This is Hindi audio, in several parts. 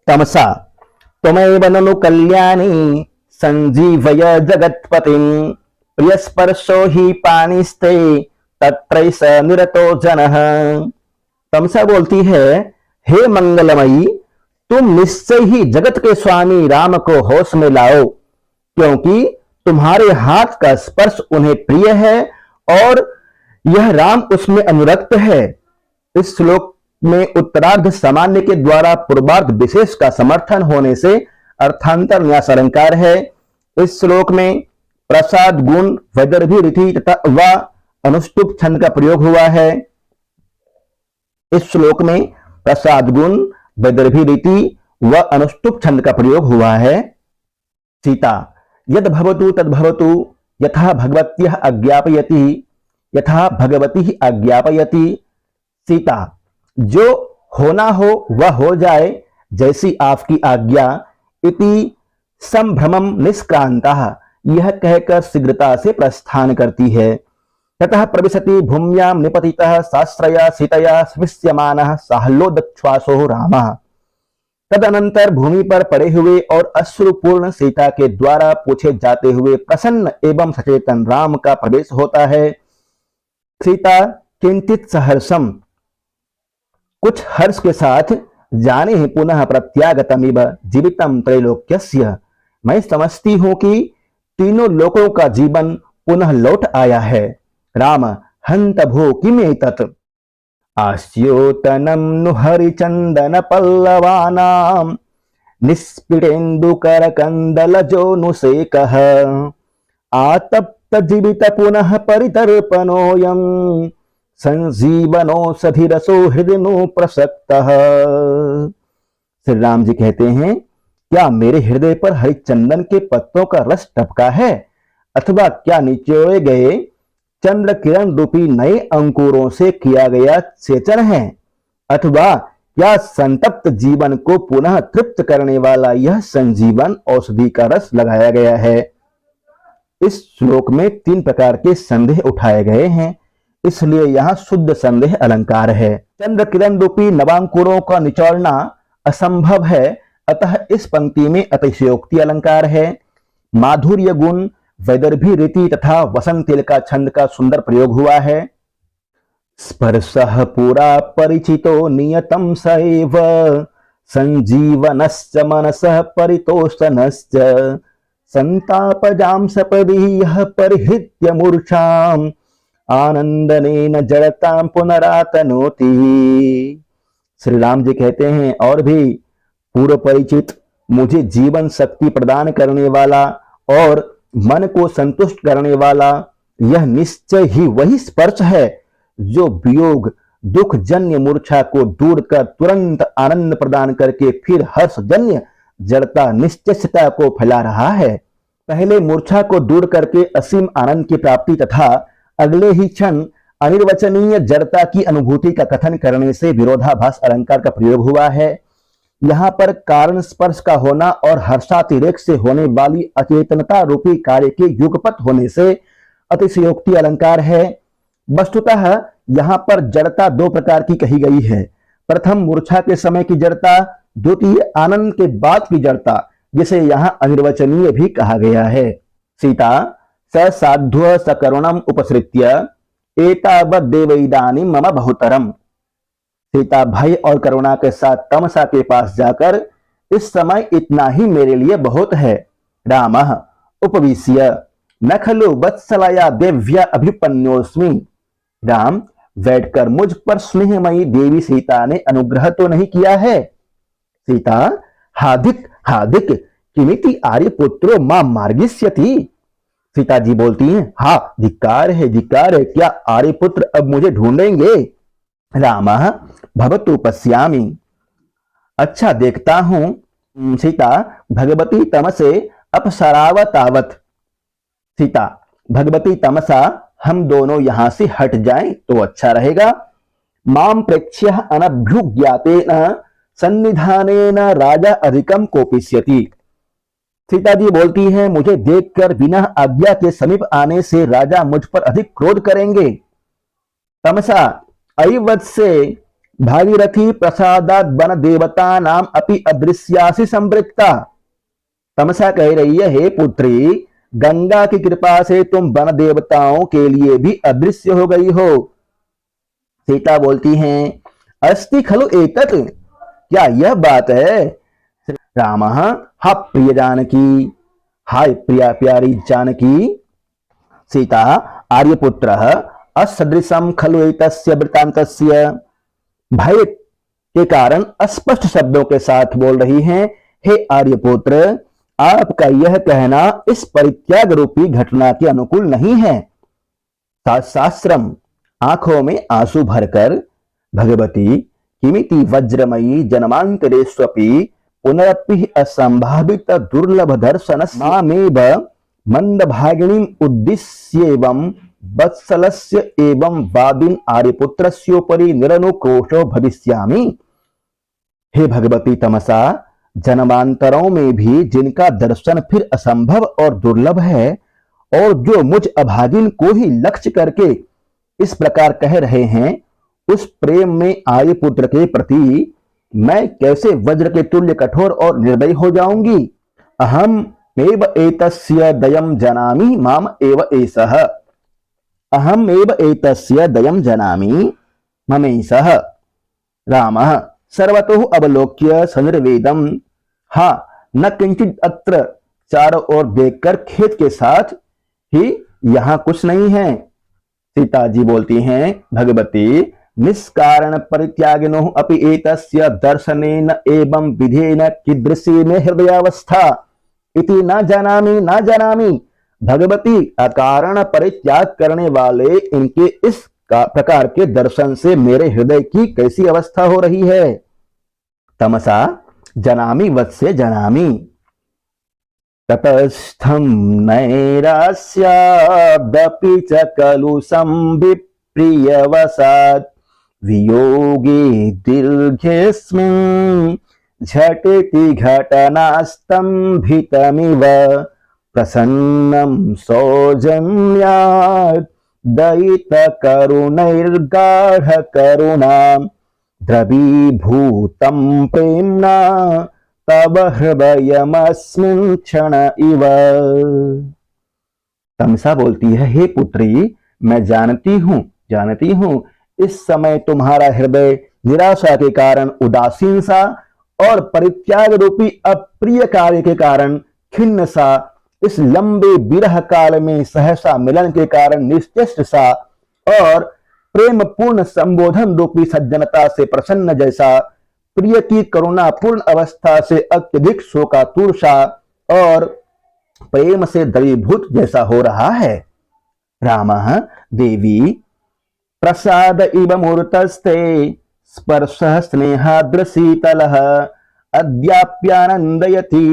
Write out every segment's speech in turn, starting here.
तमसा त्वमेव ननु कल्याणी संजीवय जगत्पतिं प्रियस्पर्शो हि पाणिस्ते तत्रैष निरतो जनः। तमसा बोलती है, हे मंगलमयी, तुम निश्चय ही जगत के स्वामी राम को होश में लाओ, क्योंकि तुम्हारे हाथ का स्पर्श उन्हें प्रिय है और यह राम उसमें अनुरक्त है। इस श्लोक में उत्तरार्ध सामान्य के द्वारा पूर्वार्ध विशेष का समर्थन होने से अर्थांतर न्यास अलंकार है। इस श्लोक में प्रसाद गुण वैदर्भी रीति तथा व अनुष्टुप छंद का प्रयोग हुआ है। इस श्लोक में प्रसाद गुण वैदर्भी रीति व अनुष्टुप छंद का प्रयोग हुआ है। सीता यद भवतु तद भवतु यथा भगवत्यः आज्ञापयति यथा भगवती आज्ञापयति। सीता जो होना हो वह हो जाए जैसी आपकी आज्ञा। इति संभ्रमं निष्क्रांतः, यह कहकर शीघ्रता से प्रस्थान करती है। ततः प्रविशति भूम्यां निपतितः साश्रया सीतया स्पृश्यमानः साहल्लोदच्छ्वासो रामः। तदनंतर भूमि पर पड़े हुए और अश्रुपूर्ण सीता के द्वारा पूछे जाते हुए प्रसन्न एवं सचेतन राम का प्रवेश होता है। सीता किंचित सहर्षम, कुछ हर्ष के साथ, जाने ही पुनः प्रत्यागतमिव जीवितम त्रैलोक्यस्य, मैं समझती हूं कि तीनों लोकों का जीवन पुनः लौट आया है। राम हंत भो किमेतत् आस्योतनं नु हरिचंदन पल्लवानां निस्फिटेन्दुकर कंदलजो नुसेकः आतप्त जीवित पुनः परितर्पणोऽयं संजीवनोषधिरसो हृदय प्रसक्तः। श्री राम जी कहते हैं, क्या मेरे हृदय पर हरिचंदन के पत्तों का रस टपका है, अथवा क्या निचोड़े गए चंद्र किरण रूपी नए अंकुरों से किया गया सेचन है, अथवा क्या संतप्त जीवन को पुनः तृप्त करने वाला यह संजीवन औषधि का रस लगाया गया है। इस श्लोक में तीन प्रकार के संदेह उठाए गए हैं, इसलिए यहाँ शुद्ध संदेह अलंकार है। चंद्र किरण रूपी नवांकुरों का निचोड़ना असंभव है, अतः इस पंक्ति में अतिशयोक्ति अलंकार है। माधुर्य गुण वैदर्भी रीति तथा वसंतिल का छंद का सुंदर प्रयोग हुआ है। स्पर्शः पुरा परिचितो नियतं सैव संजीवनश्च मनसः परितोषणश्च संतापजां सपदि यः परिहृत्य मूर्छाम् आनंदनेन जड़तां पुनरातनोति। श्री राम जी कहते हैं, और भी पूर्व परिचित, मुझे जीवन शक्ति प्रदान करने वाला और मन को संतुष्ट करने वाला यह निश्चय ही वही स्पर्श है जो वियोग दुख जन्य मूर्छा को दूर कर तुरंत आनंद प्रदान करके फिर हर्ष जन्य जड़ता निश्चयता को फैला रहा है। पहले मूर्छा को दूर करके असीम आनंद की प्राप्ति तथा अगले ही क्षण अनिर्वचनीय जड़ता की अनुभूति का कथन करने से विरोधाभास अलंकार का प्रयोग हुआ है। यहाँ पर कारण स्पर्श का होना और हर्षातिरेक से होने वाली अचेतनता रूपी कार्य के युगपत होने से अतिशयोक्ति अलंकार है। वस्तुतः यहाँ पर जड़ता दो प्रकार की कही गई है। प्रथम मूर्छा के समय की जड़ता, द्वितीय आनंद के बाद की जड़ता, जिसे यहाँ अनिर्वचनीय भी कहा गया है। सीता स साध्व सकरुणम उपसृत्य एतावत् देवैदानीं मम बहुतरम। सीता भय और करुणा के साथ तमसा के पास जाकर, इस समय इतना ही मेरे लिए बहुत है। रामः उपविश्य न खलु वत्सलया देव्या अभिपन्योस्मि। राम बैठकर मुझ पर स्नेहमयी देवी सीता ने अनुग्रह तो नहीं किया है। सीता हादिक हादिक किमिति आर्यपुत्रो मां मार्गिष्यति। सीता जी बोलती हैं, हाँ धिक्कार है, क्या आर्यपुत्र अब मुझे ढूंढेंगे। रामः भवतु पश्यामि, अच्छा देखता हूं। सीता भगवती तमसे अपसरावतावत। सीता भगवती तमसा, हम दोनों यहां से हट जाएं तो अच्छा रहेगा। माम प्रेक्ष्य अनभ्युज्ञातेन सन्निधानेन राजा अधिकम कोपिष्यति। सीता जी बोलती हैं, मुझे देखकर बिना आज्ञा के समीप आने से राजा मुझ पर अधिक क्रोध करेंगे। तमसा अयि वत्से भागीरथी प्रसादात वन देवता नाम अपि अदृश्यासि संवृत्ता। तमसा कह रही है, हे पुत्री, गंगा की कृपा से तुम वन देवताओं के लिए भी अदृश्य हो गई हो। सीता बोलती हैं, अस्ति खलु एतत्, क्या यह बात है? राम, हा प्रिय जानकी, हाय प्रिया प्यारी जानकी। सीता, आर्यपुत्र असदृशम खलु एतस्य वृत्तान्तस्य। भय के कारण अस्पष्ट शब्दों के साथ बोल रही हैं, हे आर्यपुत्र, आपका यह कहना इस परित्याग रूपी घटना के अनुकूल नहीं है। शास्त्रम, आंखों में आंसू भरकर, भगवती किमिति वज्रमयी जन्मांतरेष्वपि पुनरपि असंभावित दुर्लभ दर्शन मामेव मंदभागिनीम उद्दिश्येवं वत्सलस्य एवं वादिन आर्यपुत्रस्योपरि निरनुक्रोशो भविष्यामि। हे भगवती तमसा, जन्मांतरों में भी जिनका दर्शन फिर असंभव और दुर्लभ है, और जो मुझ अभागिन को ही लक्ष्य करके इस प्रकार कह रहे हैं, उस प्रेम में आर्यपुत्र के प्रति मैं कैसे वज्र के तुल्य कठोर और निर्दयी हो जाऊंगी। अहम एव एतस्य दयम जनामि माम एव एषः। अहम एव एतस्य दयम जनामि ममेषः। रामः सर्वतोः अवलोक्य सनिर्वेदम, हाँ न किंचित अत्र, चारों ओर देखकर खेत के साथ ही यहां कुछ नहीं है। सीता जी बोलती हैं, भगवती, निष्कारण परित्यागिनो अपि एतस्य दर्शनेन एवं विधेन कीदृशी में हृदयावस्था इति न जानामि न जानामि। भगवती, अकारण परित्याग करने वाले इनके इस प्रकार के दर्शन से मेरे हृदय की कैसी अवस्था हो रही है। तमसा जनामि वत्से जनामि। ततस्थं नैरास्यादपि च खलु संविप्रियवसात् वियोगे दीर्घेऽस्मिन् झटिति घटनास्तंभितमिव प्रसन्नं सौजन्यात् दयितकरुणैर्गाढ करुणां द्रवीभूतं प्रेम्णा तव हृदयमस्मिन् क्षण इव। तमसा बोलती है, हे पुत्री, मैं जानती हूं इस समय तुम्हारा हृदय निराशा के कारण उदासीन सा और परित्याग रूपी अप्रिय कार्य के कारण खिन्न सा, इस लंबे विरह काल में सहसा मिलन के कारण निश्चेष्ट सा और प्रेम पूर्ण संबोधन रूपी सज्जनता से प्रसन्न जैसा, प्रिय की करुणा पूर्ण अवस्था से अत्यधिक शोकातुर सा और प्रेम से द्रवीभूत जैसा हो रहा है। रामः देवी प्रसाद इव मूर्तस्ते स्पर्शः स्नेहाद्र शीतलः अद्याप्यानंदयति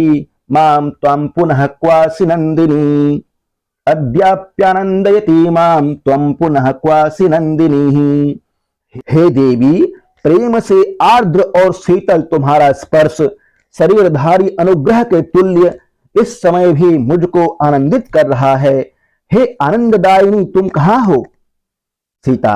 मां त्वं पुनः क्वासि नंदिनी। अद्याप्यानंदयति मां त्वं पुनः क्वासि नंदिनी। हे देवी, प्रेम से आर्द्र और शीतल तुम्हारा स्पर्श शरीरधारी अनुग्रह के तुल्य इस समय भी मुझको आनंदित कर रहा है। हे आनंददायिनी, तुम कहां हो? सीता,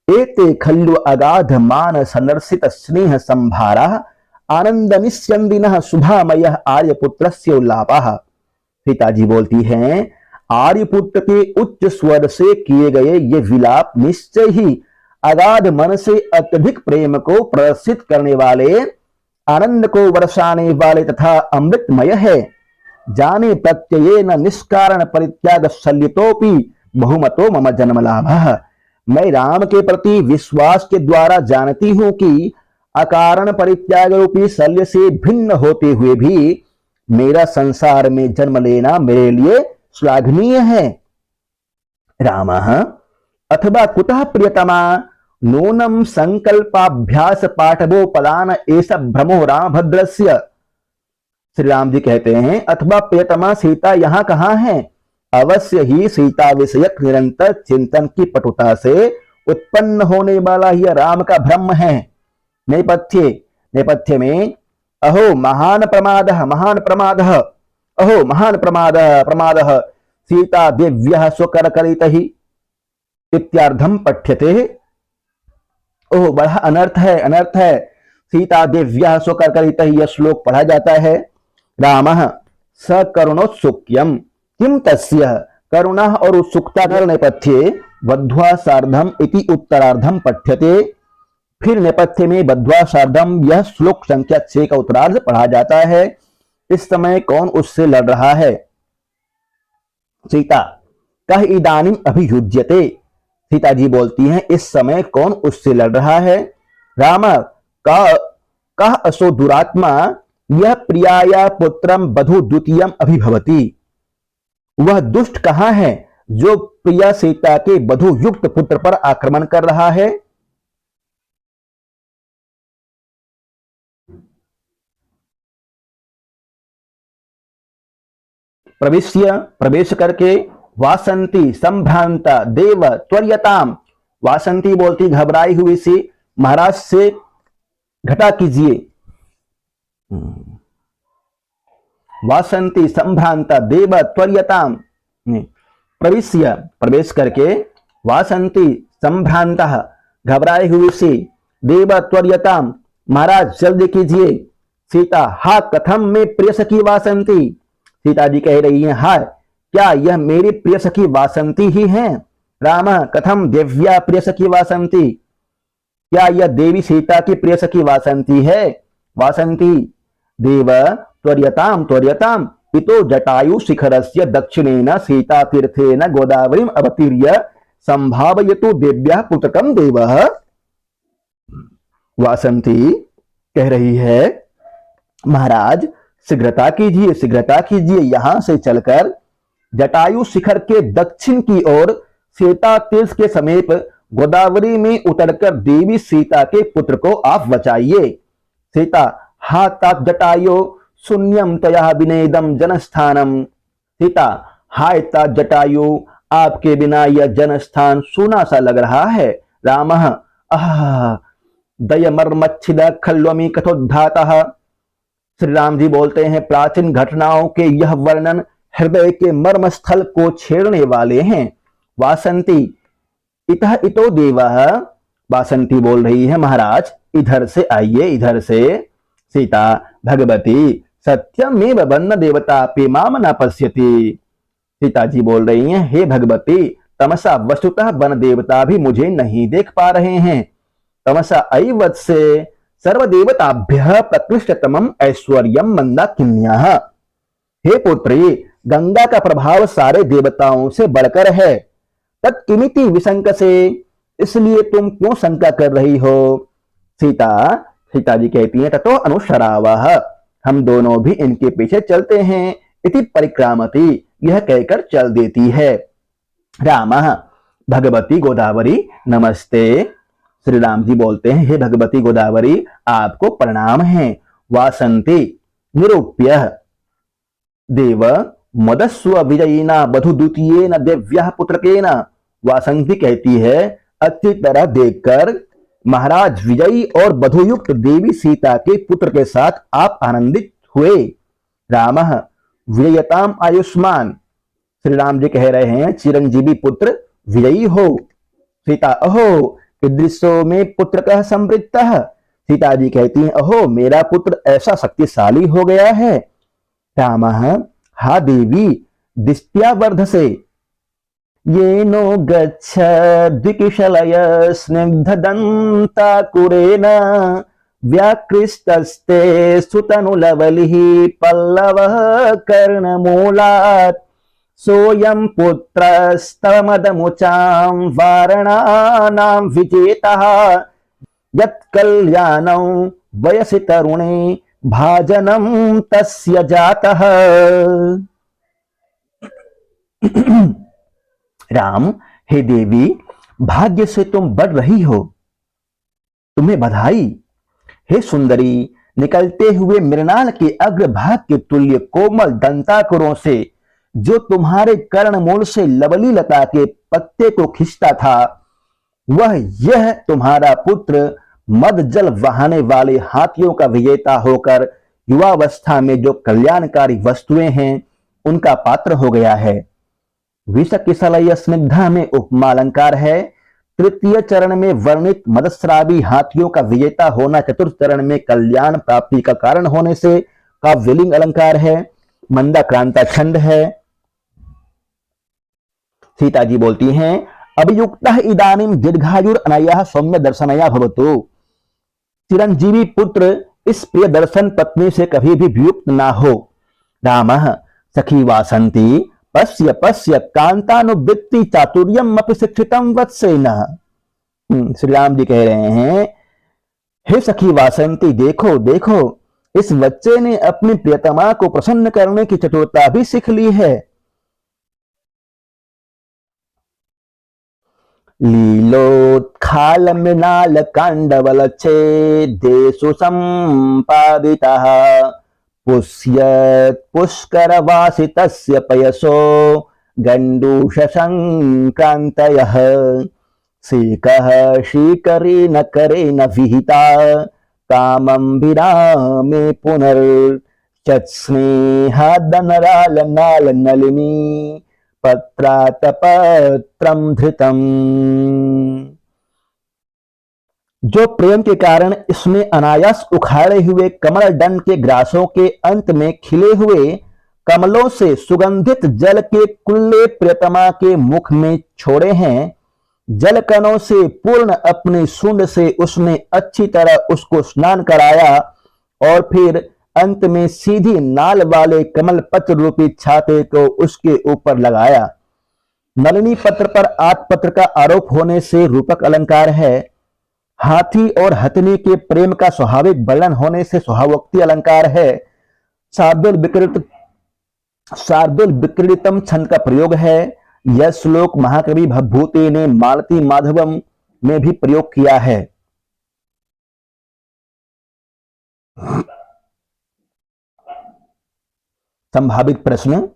एते खल्लु अगाध मान सनर्सित स्नेह संभारा आनंद निस्यंदिनः सुधामयः आर्यपुत्रस्य उल्लापः। सीता जी बोलती हैं, आर्यपुत्र के उच्च स्वर से किए गए ये विलाप निश्चय ही अगाध मन से अत्यधिक प्रेम को प्रदर्शित करने वाले, आनंद को बरसाने वाले तथा अमृतमय है। जाने प्रत्ययेन निष्कारण परित्याग शल्यतोपि बहुमतो मम जन्मलाभः। मैं राम के प्रति विश्वास के द्वारा जानती हूं कि अकारण परित्याग रूपी शल्य से भिन्न होते हुए भी मेरा संसार में जन्म लेना मेरे लिए श्लाघनीय है। रामः अथवा कुतः प्रियतमा नूनम संकल्पाभ्यास पाठवोपदान एष भ्रमो रामभद्रस्य। श्री राम जी कहते हैं, अथवा प्रियतमा सीता यहाँ कहाँ है? अवश्य ही सीता विषयक निरंतर चिंतन की पटुता से उत्पन्न होने वाला यह राम का भ्रम है। नेपथ्य में अहो महान प्रमादः महान प्रमादः, अहो महान प्रमादः सीता दिव्यः स्वकरकलितः इत्यार्धम पठ्यते। ओह बड़ा अनर्थ है, अनर्थ है। सीता देव्या स्वकर्करित यह श्लोक पढ़ा जाता है। रामः सकरुणोत्सुक्यम किम तस्य, करुणा और उत्सुकता का नेपथ्ये वध्वा सार्धम इति उत्तरार्धम पठ्यते। फिर नेपथ्य में वध्वा सार्धम यह श्लोक संख्या 6 का उत्तरार्ध पढ़ा जाता है। इस समय कौन उससे लड़ रहा है? सीता कह इदानीम अभियुज्यते। सीता जी बोलती हैं इस समय कौन उससे लड़ रहा है? राम कह असो दुरात्मा यह प्रियाया पुत्रम बधु द्वितीयम अभिभवति। वह दुष्ट कहां है जो प्रिया सीता के बधु युक्त पुत्र पर आक्रमण कर रहा है? प्रवेश करके वासंती संभ्रांता देव त्वर्यताम। वासंती बोलती घबराई हुई सी महाराज से घटा कीजिए। वासंती संभ्रांता देव त्वर्यताम। प्रवेश करके वासंती संभ्रांता घबराई हुई सी देव त्वर्यताम, महाराज जल्दी कीजिए। सीता हा कथम में प्रिय सखी वासंती। सीता जी कह रही हैं हाय क्या यह मेरी प्रिय सखी वासंती ही हैं? राम कथम देव्या प्रिय सखी वासंती, क्या यह देवी सीता की प्रिय सखी वासंती है? वासंती देव त्वर्यताम त्वर्यताम इतो जटायु शिखरस्य दक्षिणेन सीता तीर्थेन गोदावरीम अवतीर्य संभावयतु देव्या पुत्रकम देवः। वासंती कह रही है महाराज शीघ्रता कीजिए, शीघ्रता कीजिए। यहां से चलकर जटायु शिखर के दक्षिण की ओर सीता तीर्थ के समीप गोदावरी में उतरकर देवी सीता के पुत्र को आप बचाइए। सीता हा तात जटायु शून्यम तया विनेदम जनस्थानम। सीता हाय तात जटायु आपके बिना यह जनस्थान सूना सा लग रहा है। रामः आह दयमर्मच्छिद खल्वमी कथोद्धातः। श्री राम जी बोलते हैं प्राचीन घटनाओं के यह वर्णन हृदय के मर्म स्थल को छेड़ने वाले हैं। वासंती इतः इतो देवः। वासंती बोल रही है महाराज इधर से आइए, इधर से। सीता भगवती सत्यमेव वन्न देवता पेमाम न पश्यति। सीता जी बोल रही हैं हे भगवती तमसा वस्तुतः वन देवता भी मुझे नहीं देख पा रहे हैं। तमसा ऐवत् से सर्वदेवताभ्यः प्रकृष्टतमं ऐश्वर्यं मंदाकिन्याः। हे पुत्री गंगा का प्रभाव सारे देवताओं से बढ़कर है। तत्किमिति विशंक से, इसलिए तुम क्यों शंका कर रही हो? सीता जी कहती हैं ततो अनुसरावः, हम दोनों भी इनके पीछे चलते हैं। इति परिक्रामति, यह कहकर चल देती है। रामः भगवती गोदावरी नमस्ते। श्री राम जी बोलते हैं हे भगवती गोदावरी आपको प्रणाम है। वासंती निरूप्य देव मदस्व विजयिना बधु द्वितीयेन देव्याः पुत्रकेन। वासंती कहती है अच्छी तरह देखकर महाराज विजयी और बधुयुक्त देवी सीता के पुत्र के साथ आप आनंदित हुए। रामः विजयताम आयुष्मान। श्री राम जी कह रहे हैं चिरंजीवी पुत्र विजयी हो। सीता अहो ईदृशो में पुत्र का समृद्धः। सीता जी कहती हैं अहो मेरा पुत्र ऐसा शक्तिशाली हो गया है। रामः हा देवी दिष्ट्या वर्धसे। ये नो गच्छ द्विकिशलय स्निग्धदन्ताकुरेण व्याकृष्टस्ते सुतनुलवलिः पल्लवः कर्णमूलात्। सोऽयं पुत्रस्तमदमुचां वारणानां विजेतः यत्कल्याणं वयसि तरुणे भाजनं तस्य जातः। राम हे देवी भाग्य से तुम बढ़ रही हो, तुम्हें बधाई। हे सुंदरी निकलते हुए मृणाल के अग्रभाग के तुल्य कोमल दंताकुरों से जो तुम्हारे कर्णमूल से लवली लता के पत्ते को खींचता था वह यह तुम्हारा पुत्र मद जल बहाने वाले हाथियों का विजेता होकर युवावस्था में जो कल्याणकारी वस्तुएं हैं उनका पात्र हो गया है। विषकिशलय स्निग्धा में उपमा अलंकार है। तृतीय चरण में वर्णित मदस्रावी हाथियों का विजेता होना चतुर्थ चरण में कल्याण प्राप्ति का कारण होने से काव्यलिंग अलंकार है। मंदाक्रांता छंद है। सीता जी बोलती हैं, अभियुक्तः इदानीं दीर्घायुर अनयः सौम्य दर्शनया भवतु। चिरंजीवी पुत्र इस प्रिय दर्शन पत्नी से कभी भी वियुक्त ना हो। रामः सखी वासंती पश्य पश्य कांतानुवृत्ति चातुर्यम अपि शिक्षितम वत्सेन। श्री राम जी कह रहे हैं, हे सखी वासंती, देखो देखो, इस बच्चे ने अपनी प्रियतमा को प्रसन्न करने की चतुरता भी सीख ली है। लीलोत्खाल मृणाल कांडवल छेदेषु संपादितः पुष्यत् पुष्करवासितस्य पयसो गंडूष संक्रांतयः। सीकः शीकरेण करेण विहिता कामं विरामे पुनर्चत्स्नेहादनराल नाल नलिनी पत्रातपत्रम धृतम। जो प्रेम के कारण इसमें अनायास उखाड़े हुए कमल दंड के ग्रासों के अंत में खिले हुए कमलों से सुगंधित जल के कुल्ले प्रियतमा के मुख में छोड़े हैं, जलकणों से पूर्ण अपनी सूंड से उसने अच्छी तरह उसको स्नान कराया और फिर अंत में सीधी नाल वाले कमल पत्र रूपी छाते को उसके ऊपर लगाया। नलिनी पत्र पर आठ पत्र का आरोप होने से रूपक अलंकार है। हाथी और हथनी के प्रेम का स्वाभाविक वर्णन होने से स्वभावोक्ति अलंकार है। शार्दुल विक्रीडितम छंद का प्रयोग है। यह श्लोक महाकवि भवभूति ने मालती माधवम में भी प्रयोग किया है। संभावित प्रश्न,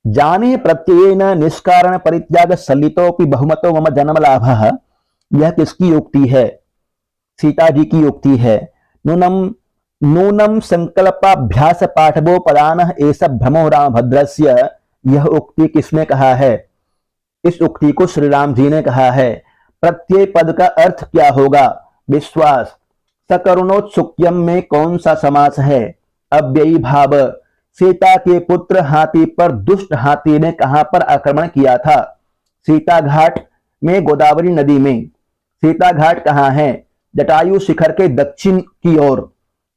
जाने प्रत्ययेन निष्कारण परित्याग सलितोपि बहुमतो मम जन्म लाभः। यह किसकी उक्ति है? सीता जी की उक्ति है। नूनम संकल्पाभ्यास पाठवो पदानः एष भ्रमो रामभद्रस्य। यह उक्ति किसने कहा है? इस उक्ति को श्री राम जी ने कहा है। प्रत्यय पद का अर्थ क्या होगा? विश्वास। सकरुणोत्सुक्यम में कौन सा समास है? अव्ययी भाव। सीता के पुत्र हाथी पर दुष्ट हाथी ने कहां पर आक्रमण किया था? सीता घाट में, गोदावरी नदी में। सीता घाट कहां है? जटायु शिखर के दक्षिण की ओर।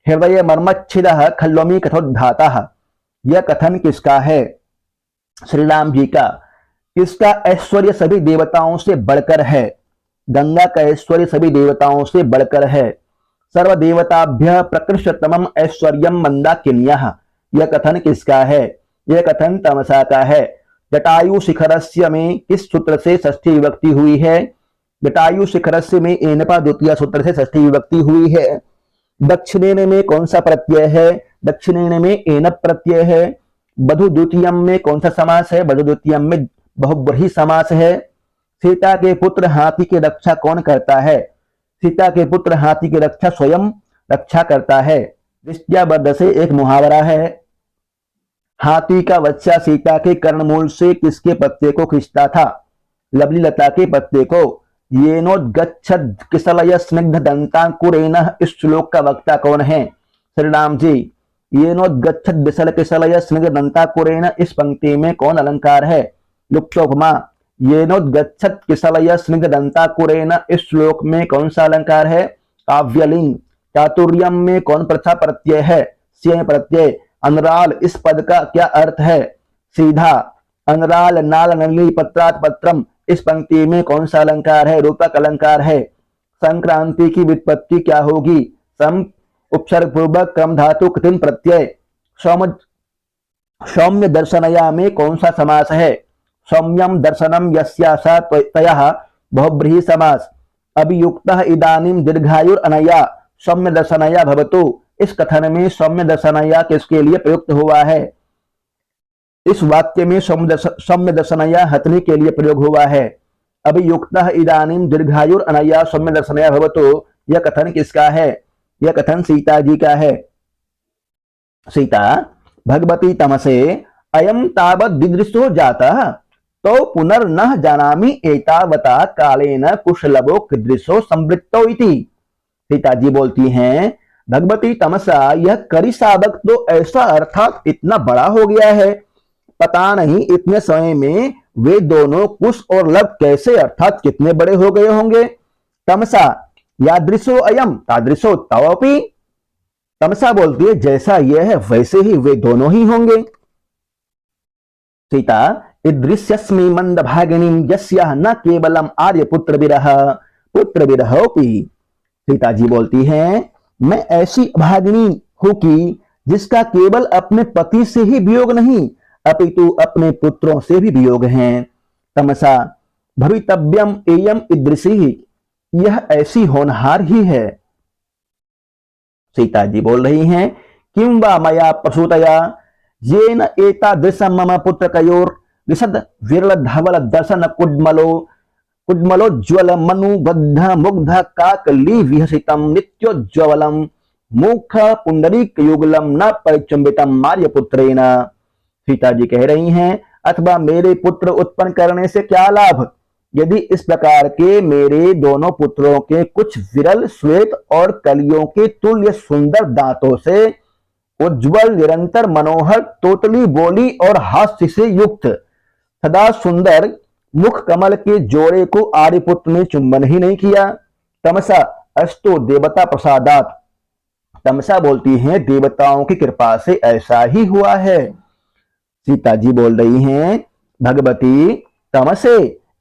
हृदय मर्मच्छिदः खल्लोमी कथोद्धातः। यह कथन किसका है? श्री राम जी का। इसका ऐश्वर्य सभी देवताओं से बढ़कर है। गंगा का ऐश्वर्य सभी देवताओं से बढ़कर है। सर्वदेवताभ्य प्रकृष्टतमम ऐश्वर्यम मंदाकिन्यः। यह कथन किसका है? यह कथन तमसा का है। जटायु शिखरस्य में किस सूत्र से षष्ठी विभक्ति हुई है? जटायु शिखरस्य में एनपा द्वितीय सूत्र से षष्ठी विभक्ति हुई है। दक्षिणेन में कौन सा प्रत्यय है? दक्षिणेन में एनप प्रत्यय है। बधु द्वितीयम में कौन सा समास है? बधु द्वितीयम में बहुब्रीहि समास है। सीता के पुत्र हाथी की रक्षा कौन करता है? सीता के पुत्र हाथी की रक्षा स्वयं रक्षा करता है। दृष्टियाबद्ध से एक मुहावरा है। हाथी का बच्चा सीता के कर्णमूल से किसके पत्ते को खींचता था? लवली लता के पत्ते को। येनोद्गच्छद किसलय स्निग्ध दंतांकुरेण। इस श्लोक का वक्ता कौन है? श्री राम जी। येनोद्गच्छद विसल किसलय स्निग्ध दंतांकुरेण, इस पंक्ति में कौन अलंकार है? लुप्तोपमा। येनोद्गच्छद किसलय स्निग्ध दंतांकुरेण, इस श्लोक में कौन सा अलंकार है? काव्यलिंग। चातुर्यम में कौन प्रथा प्रत्यय है? स्यय प्रत्यय। अनराल, इस पद का क्या अर्थ है? सीधा। अनराल नाल नली पत्रात पत्रम, इस पंक्ति में कौन सा अलंकार है? रूपक अलंकार है। संक्रांति की व्युत्पत्ति क्या होगी? सम उपसर्ग पूर्वक क्रम धातु कृतिन प्रत्यय। सौम्य दर्शनया में कौन सा समास है? सौम्यम दर्शनम यस्यासा तयः बहुब्रीहि समास। अभियुक्तः इदानीं दीर्घायुर अनया सौम्य दर्शनया भवतु। इस कथन में सौम्य दर्शनया किसके लिए प्रयुक्त हुआ है? इस वाक्य में सौम्य दर्शनया हथनी के लिए प्रयोग हुआ है। अभियुक्तः इदानीं दीर्घायुर अनया सौम्य दर्शनया भवतु। यह कथन किसका है? यह कथन सीता जी का है। सीता भगवती तमसे अयम तावत् दिदृशो जातः। तो पुनर्न जानामि एतावता कालेन कुशलवो कीदृशो संवृत्तो इति। सीता जी बोलती हैं, भगवती तमसा, यह करी साधक तो ऐसा अर्थात इतना बड़ा हो गया है, पता नहीं इतने समय में वे दोनों कुश और लव कैसे अर्थात कितने बड़े हो गए होंगे। तमसा यादृशो अयम तादृशो तवपि। तमसा बोलती है, जैसा यह है वैसे ही वे दोनों ही होंगे। सीता ईदृश्यस्मि मंदभागिनीं यस्याः न केवलम आर्यपुत्र विरह पुत्र विरहोपि। सीता जी बोलती हैं, मैं ऐसी अभागिनी हूं कि जिसका केवल अपने पति से ही वियोग नहीं अपितु अपने पुत्रों से भी वियोग हैं। तमसा भवितव्यम एयम ईदृशी, यह ऐसी होनहार ही है। सीता जी बोल रही हैं, किं वा मया प्रसूतया येन एतादृशं मम पुत्रकयोर विशद विरल धवल दर्शन कुड्मलोज्ज्वल मनुबद्ध मुग्ध काकली विहसितम नित्योज्ज्वलम मुख पुंडरीक युगलम न परिचुंबितम मार्यपुत्रेण। सीता जी कह रही हैं, अथवा मेरे पुत्र उत्पन्न करने से क्या लाभ, यदि इस प्रकार के मेरे दोनों पुत्रों के कुछ विरल श्वेत और कलियों के तुल्य सुंदर दांतों से उज्ज्वल निरंतर मनोहर तोतली बोली और हास्य से युक्त सदा सुंदर मुख कमल के जोड़े को आर्यपुत्र ने चुंबन ही नहीं किया। तमसा अस्तु देवता प्रसादात। तमसा बोलती हैं, देवताओं की कृपा से ऐसा ही हुआ है। सीता जी बोल रही हैं, भगवती तमसे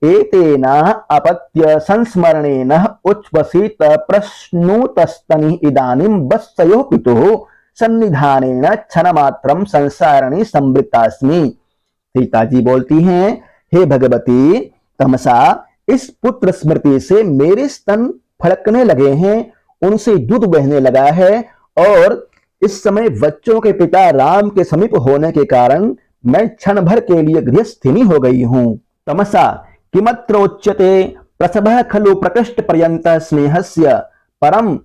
एतेना अपत्य संस्मरणेन उच्छ्वसित प्रश्नुतस्तनि इदानीं वत्सयो पितुः सन्निधानेन क्षणमात्रं संसारणी संवृत्तास्मि। सीता जी बोलती हैं, हे भगवती तमसा, इस पुत्र स्मृति से मेरे स्तन फड़कने लगे हैं, उनसे दूध बहने लगा है और इस समय बच्चों के पिता राम के समीप होने के कारण मैं क्षण भर के लिए गृहस्थिनी हो गई हूं। तमसा किमत्रोच्यते प्रसभः खलु प्रकृष्ट पर्यंत स्नेहस्य परम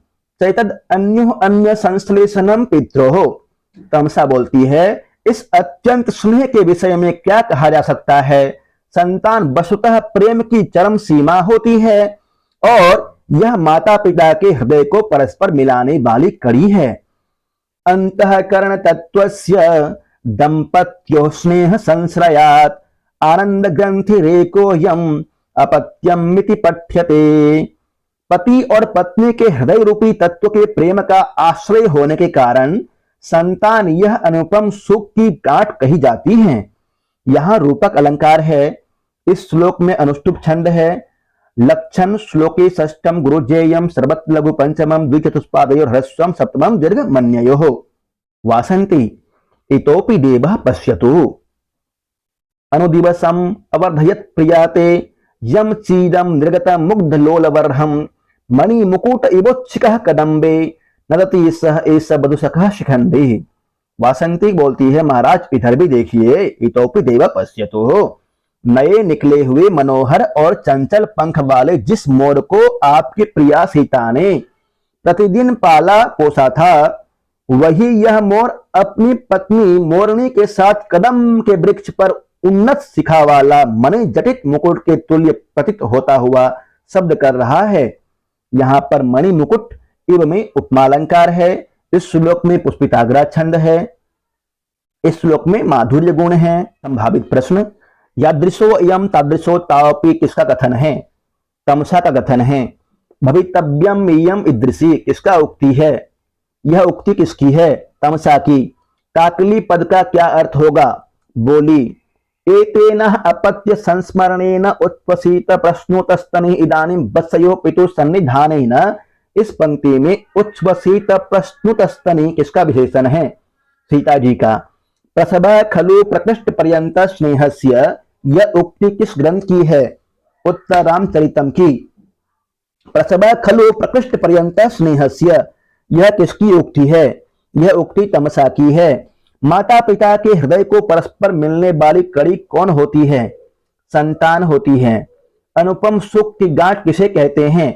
चैतद अन्यो अन्य संश्लेषणम पित्रोः। तमसा बोलती है, इस अत्यंत स्नेह के विषय में क्या कहा जा सकता है। संतान वस्तुतः प्रेम की चरम सीमा होती है और यह माता पिता के हृदय को परस्पर मिलाने वाली कड़ी है। अंतःकरण तत्वस्य दंपत्यो स्नेह संश्रयात आनंद ग्रंथि रेको यम अपत्यम मिति पठ्यते। पति और पत्नी के हृदय रूपी तत्व के प्रेम का आश्रय होने के कारण संतान यह अनुपम सुख की गांठ कही जाती है। यहाँ रूपक अलंकार है। इस श्लोक में अनुष्टुप छंद है। लक्षण श्लोके षष्ठम गुरुजेयम सर्वत लघु पंचमम द्विचतुष्पादयोर ह्रस्वम सप्तमम दीर्घ मन्ययोः। वासंती इतोपि देवः पश्यतु अनुदिवसम अवर्धयत प्रियाते यम चीदम निर्गत मुग्ध लोलवर्हम मणि मुकुट इवोच्छिकः कदम्बे नदति सह एष बधुसखः शिखंडी। वासंती बोलती है, महाराज इधर भी देखिए, इतोपि देव पश्यतु, नए निकले हुए मनोहर और चंचल पंख वाले जिस मोर को आपकी प्रिया सीता ने प्रतिदिन पाला पोसा था, वही यह मोर अपनी पत्नी मोरनी के साथ कदम के वृक्ष पर उन्नत शिखा वाला मणि जटित मुकुट के तुल्य प्रतीत होता हुआ शब्द कर रहा है। यहाँ पर मणि मुकुट इव में उपमालंकार है। इस श्लोक में पुष्पिताग्रा छंद है। इस श्लोक में माधुर्य गुण है। संभावित प्रश्न, यादृशो यम तादृशो तावपि किसका कथन है? तमसा का कथन है। भवितव्यम यम ईदृशी किसका उक्ति है? यह उक्ति किसकी है? तमसा की। काकली पद का क्या अर्थ होगा? बोली। एतेन अपत्य संस्मरणेन उत्पसीत प्रश्नोतस्तनि इदानीं वत्सयो पितु सन्निधानेन। इस पंक्ति में उच्छ्वसित प्रश्नुतस्तनि किसका विशेषण है? सीता जी का। प्रसभ खलु प्रकृष्ट पर्यंत स्नेहस्य, यह उक्ति किस ग्रंथ की है? उत्तर रामचरितम की। प्रसभ खलु प्रकृष्ट पर्यंत स्नेहस्य, यह किसकी उक्ति है? यह उक्ति तमसा की है। माता पिता के हृदय को परस्पर मिलने वाली कड़ी कौन होती है? संतान होती है। अनुपम सुख की गांठ किसे कहते हैं?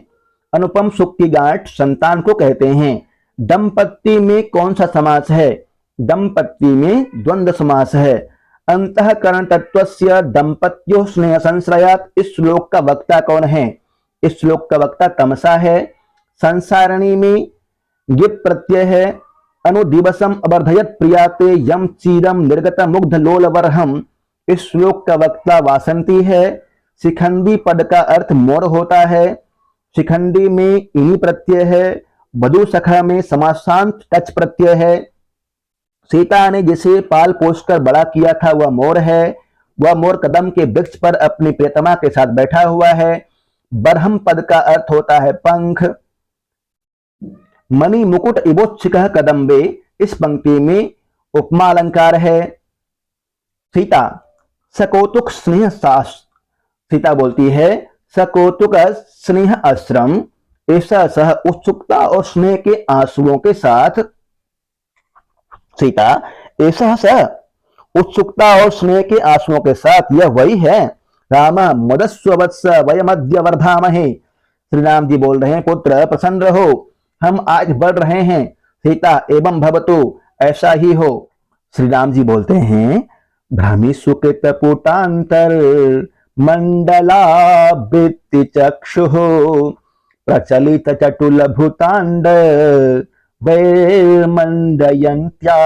अनुपम सुख की गांठ संतान को कहते हैं। दंपत्ति में कौन सा समास है? दंपत्ति में द्वंद्व समास है। अंतःकरण तत्वस्य दंपत्यो स्नेह संश्रयात। इस श्लोक का वक्ता कौन है? इस श्लोक का वक्ता तमसा है। संसारणी में गिप प्रत्यय है। अनुदिवसम अवर्धयत प्रियाते यम चीरम निर्गत मुग्ध लोलवरहम। इस श्लोक का वक्ता वासंती है। शिखंडी पद का अर्थ मोर होता है। शिखंडी में इनी प्रत्यय है। वधु सखा में समासांत टच प्रत्यय है। सीता ने जिसे पाल पोसकर बड़ा किया था वह मोर है। वह मोर कदम के वृक्ष पर अपनी प्रियतमा के साथ बैठा हुआ है। बरहम पद का अर्थ होता है पंख। मणि मुकुट इवोच्छिकः कदम्बे। इस पंक्ति में उपमा अलंकार है। सीता सकौतुक स्नेह सास। सीता बोलती है सकौतुक स्नेह आश्रम ऐसा सह उत्सुकता और स्नेह के आंसुओं के साथ। सीता ऐसा सह उत्सुकता और स्नेह के आंसुओं के साथ यह वही है। राम मदस्वत्स वयमद्य वर्धामहे। श्री राम जी बोल रहे हैं पुत्र प्रसन्न रहो, हम आज बढ़ रहे हैं। सीता एवं भवतु, ऐसा ही हो। श्री राम जी बोलते हैं भ्रामी सुकृत पुटांतर मंडलावृत्ति चक्षुः प्रचलित चटुल भूतांड वैर्मंडयन्त्या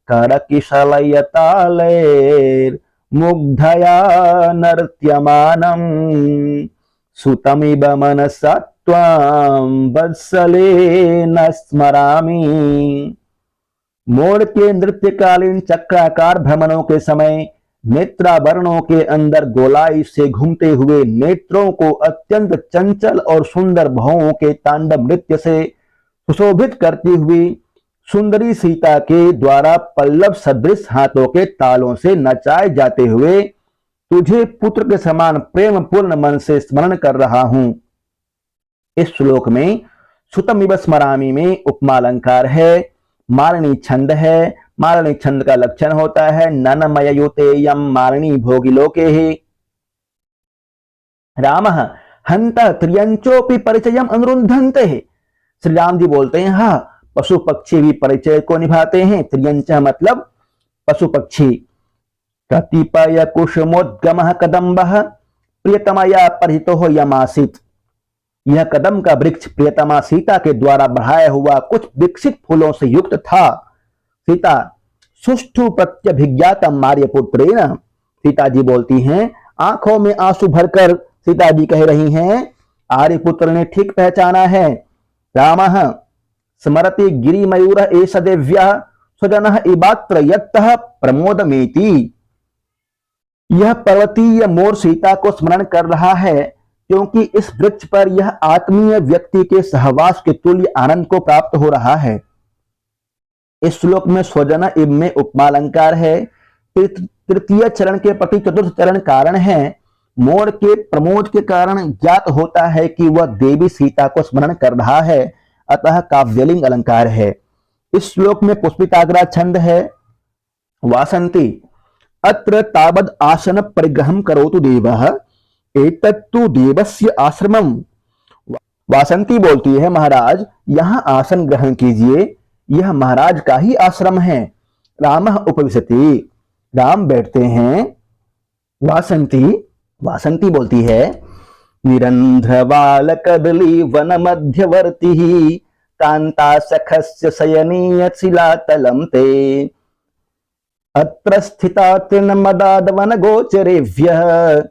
करकिशलयतालैर् मुग्धया नर्त्यमानम् सुतमिव मनसा त्वां वत्सलेन स्मरामि। मोर के नृत्यकालीन चक्राकार भ्रमणों के समय नेत्राभरणों के अंदर गोलाई से घूमते हुए नेत्रों को अत्यंत चंचल और सुंदर भावों के तांडव नृत्य से सुशोभित करती हुई सुंदरी सीता के द्वारा पल्लव सदृश हाथों के तालों से नचाए जाते हुए तुझे पुत्र के समान प्रेम पूर्ण मन से स्मरण कर रहा हूं। इस श्लोक में सुतमिव स्मरामि में उपमा अलंकार है। मारणी छंद है। मारणी छंद का लक्षण होता है ननमयुते यम मारणी भोगिलोके ही। रामः हंता त्रियंचोपि परिचयम अनुरुद्धन्ते। श्री राम जी बोलते हैं हाँ पशु पक्षी भी परिचय को निभाते हैं। त्रियंच मतलब पशु पक्षी। कतिपय कुसुमोद्गमः कदम्बः प्रियतमया परिहितो यमासित। यह कदम का वृक्ष प्रियतमा सीता के द्वारा बढ़ाया हुआ कुछ विकसित फूलों से युक्त था। सीता सुष्ठु प्रत्यभिज्ञातम मार्यपुत्रेण। सीता जी बोलती हैं आंखों में आंसू भरकर सीता जी कह रही हैं आर्यपुत्र ने ठीक पहचाना है। रामः स्मरति गिरिमयूर एष देव्यः स्वजनः इवात्र यत्तः प्रमोदमेति। यह पर्वतीय मोर सीता को स्मरण कर रहा है क्योंकि इस वृक्ष पर यह आत्मीय व्यक्ति के सहवास के तुल्य आनंद को प्राप्त हो रहा है। इस श्लोक में स्वजन इव में उपमा अलंकार है। तृतीय चरण के प्रति चतुर्थ चरण कारण है। मोर के प्रमोद के कारण ज्ञात होता है कि वह देवी सीता को स्मरण कर रहा है, अतः काव्यलिंग अलंकार है। इस श्लोक में पुष्पिताग्रा छंद है। वासंती अत्र तावद आसन परिग्रहं करोतु देवः एतत्तु देवस्य आश्रमम्। वासंती बोलती है महाराज यहाँ आसन ग्रहण कीजिए, यह महाराज का ही आश्रम है। रामः उपविशति। राम बैठते हैं। वासंती बोलती है निरंध्रवाल कदली वन मध्यवर्ती कांता सखस्य शयनीय शिलातलम ते अत्र स्थिता तृणमदाद वन गोचरेभ्यः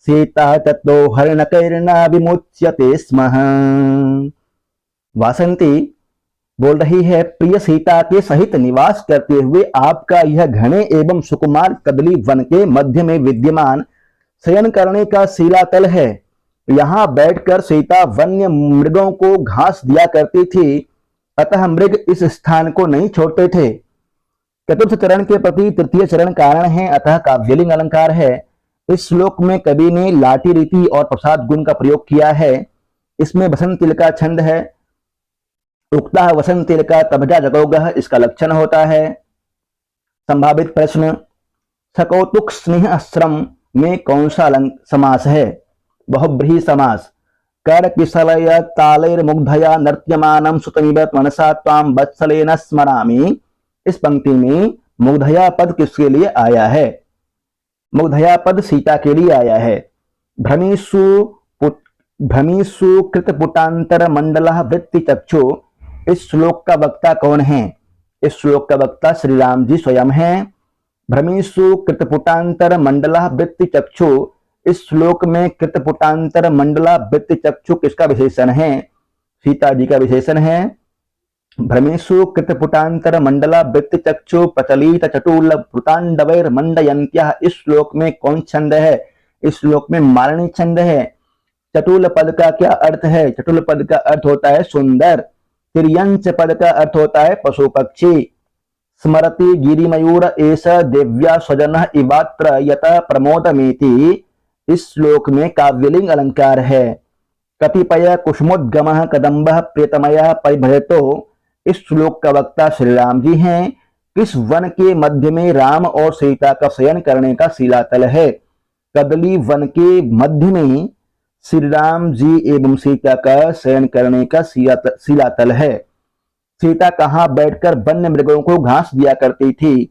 सीता ततो हरणकैर्ना विमुच्यते स्म। वासंती बोल रही है प्रिय सीता के सहित निवास करते हुए आपका यह घने एवं सुकुमार कदली वन के मध्य में विद्यमान शयन करने का शिलातल है। यहाँ बैठकर सीता वन्य मृगों को घास दिया करती थी, अतः मृग इस स्थान को नहीं छोड़ते थे। चतुर्थ चरण के प्रति तृतीय चरण कारण है, अतः काव्यलिंग अलंकार है। इस श्लोक में कवि ने लाटी रीति और प्रसाद गुण का प्रयोग किया है। इसमें वसंत तिल का छंद है। उक्ता वसंत तिल का तबजा जगोगह इसका लक्षण होता है। संभावित प्रश्न सकौतुक स्नेह आश्रम में कौन सा समास है? बहुब्रीहि समास। कर किशलय तालैर मुग्धया नृत्यमानं सुतमिव मनसा त्वां वत्सलेन स्मरामि। इस पंक्ति में मुग्धया पद किसके लिए आया है? मूर्धया पद सीता के लिए आया है। भ्रमीषु कृतपुटांतर मंडल वृत्ति चक्षु। इस श्लोक का वक्ता कौन है? इस श्लोक का वक्ता श्री राम जी स्वयं हैं। भ्रमीषु कृतपुटांतर मंडला वृत्ति चक्षु। इस श्लोक में कृतपुटांतर मंडला वृत्ति चक्षु किसका विशेषण है? सीता जी का विशेषण है। भ्रमीषु कृतपुटांतर मंडला वृत्ति चक्षु प्रचलित चटूल पुतांडवैर मंडयन्त्या। इस श्लोक में कौन छंद है? इस श्लोक में मालिनी छंद है। चटुल पद का क्या अर्थ है? चटुल पद का अर्थ होता है सुंदर। तिर्यंच पद का अर्थ होता है पशु पक्षी। स्मरति गिरिमयूर एष देव्या स्वजन इवात्र यत प्रमोदमेति। इस श्लोक में काव्यलिंग अलंकार है। कतिपय कुसुमोद्गम कदम्ब प्रियतमया परिभजतो। इस श्लोक का वक्ता श्री राम जी हैं। किस वन के मध्य में राम और सीता का शयन करने का शिलातल है? कदली वन के मध्य में श्री राम जी एवं सीता का शयन करने का शिलातल है। सीता कहाँ बैठकर वन्य मृगों को घास दिया करती थी?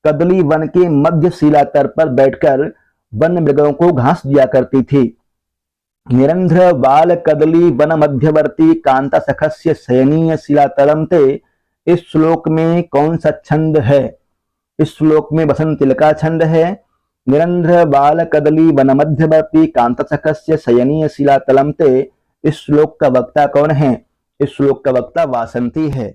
कदली वन के मध्य शिलातर पर बैठकर वन्य मृगों को घास दिया करती थी। निरंध्र बाल कदली वन मध्यवर्ती कांता सखस्य शयनीय शिलातलम ते। इस श्लोक में कौन सा छंद है? इस श्लोक में बसंतिल का छंद है। निरंध्र बाल कदली वन मध्यवर्ती कांता सखस्य शयनीय शिलातलम ते। इस श्लोक का वक्ता कौन है? इस श्लोक का वक्ता वासंती है।